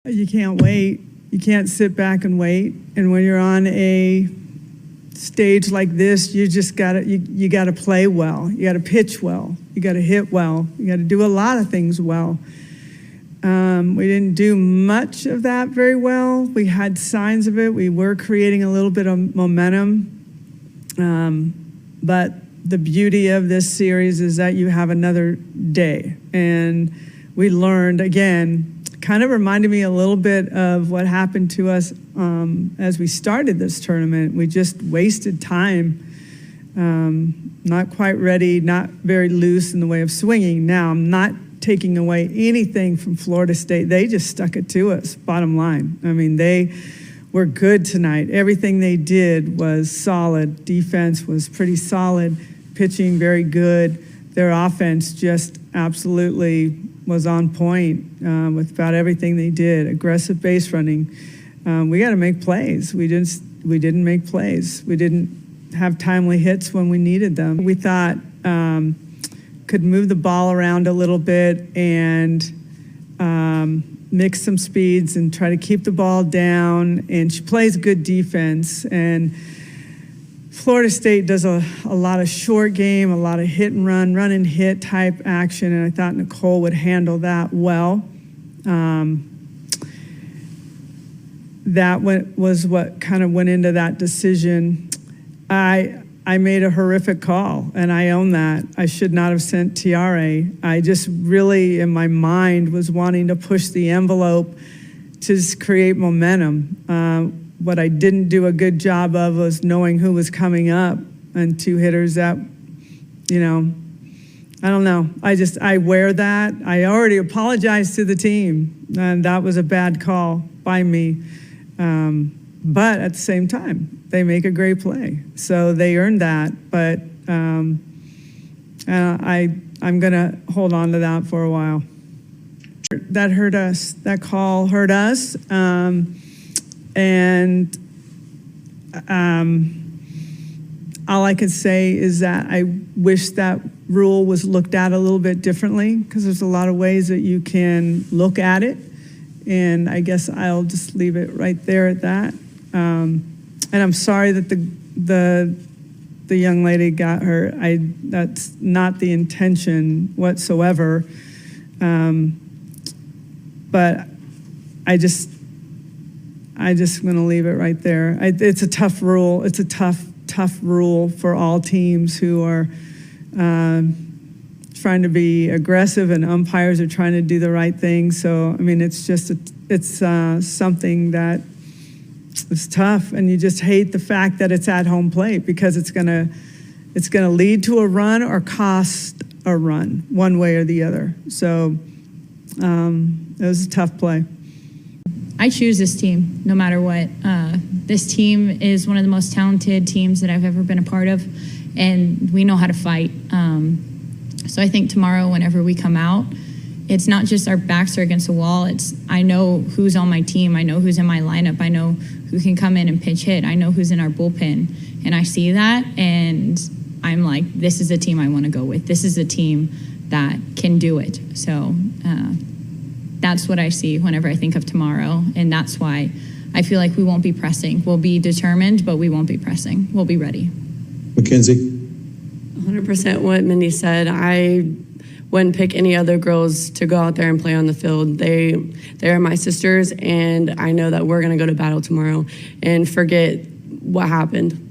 You can't wait. You can't sit back and wait. And when you're on a stage like this, you just you gotta play well. You gotta pitch well. You gotta hit well. You gotta do a lot of things well. We didn't do much of that very well. We had signs of it. We were creating a little bit of momentum. But the beauty of this series is that you have another day. And we learned, again, kind of reminded me a little bit of what happened to us as we started this tournament. We just wasted time, not quite ready, not very loose in the way of swinging. Now, I'm not taking away anything from Florida State. They just stuck it to us, bottom line. I mean, they were good tonight. Everything they did was solid. Defense was pretty solid. Pitching very good. Their offense just absolutely was on point with about everything they did. Aggressive base running. We got to make plays. We didn't make plays. We didn't have timely hits when we needed them. We thought could move the ball around a little bit and mix some speeds and try to keep the ball down. And she plays good defense. And Florida State does a lot of short game, a lot of hit and run and hit type action, and I thought Nicole would handle that well. That was what kind of went into that decision. I made a horrific call, and I own that. I should not have sent Tiare. I just really, in my mind, was wanting to push the envelope to just create momentum. What I didn't do a good job of was knowing who was coming up, and two hitters that, you know, I don't know. I wear that. I already apologized to the team, and that was a bad call by me. But at the same time, they make a great play. So they earned that, but I'm gonna hold on to that for a while. That hurt us. That call hurt us. And all I could say is that I wish that rule was looked at a little bit differently, because there's a lot of ways that you can look at it. And I guess I'll just leave it right there at that. And I'm sorry that the young lady got hurt. That's not the intention whatsoever. But I just going to leave it right there. It's a tough rule. It's a tough rule for all teams who are trying to be aggressive, and umpires are trying to do the right thing. So, I mean, it's just something that is tough, and you just hate the fact that it's at home plate, because it's gonna lead to a run or cost a run, one way or the other. So it was a tough play. I choose this team no matter what. This team is one of the most talented teams that I've ever been a part of, and we know how to fight. So I think tomorrow, whenever we come out, it's not just our backs are against the wall. I know who's on my team. I know who's in my lineup. I know who can come in and pinch hit. I know who's in our bullpen. And I see that, and I'm like, this is a team I want to go with. This is a team that can do it. So that's what I see whenever I think of tomorrow. And that's why I feel like we won't be pressing. We'll be determined, but we won't be pressing. We'll be ready. Mackenzie? 100% what Mindy said. I wouldn't pick any other girls to go out there and play on the field. They are my sisters, and I know that we're going to go to battle tomorrow and forget what happened.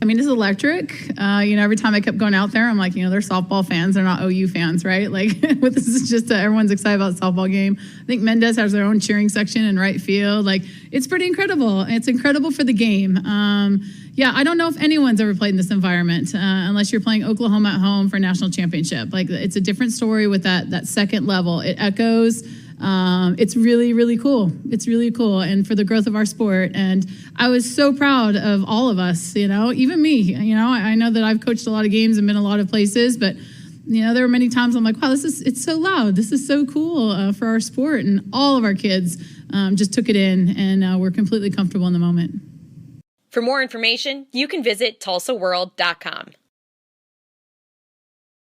I mean, it's electric. Every time I kept going out there, I'm like, they're softball fans. They're not OU fans, right? Like, this is just everyone's excited about the softball game. I think Mendes has their own cheering section in right field. Like, it's pretty incredible. It's incredible for the game. I don't know if anyone's ever played in this environment unless you're playing Oklahoma at home for a national championship. Like, it's a different story with that second level. It echoes. It's really, really cool. It's really cool, and for the growth of our sport. And I was so proud of all of us, even me. I know that I've coached a lot of games and been a lot of places, but there were many times I'm like, wow, it's so loud. This is so cool for our sport, and all of our kids just took it in, and we're completely comfortable in the moment. For more information, you can visit TulsaWorld.com.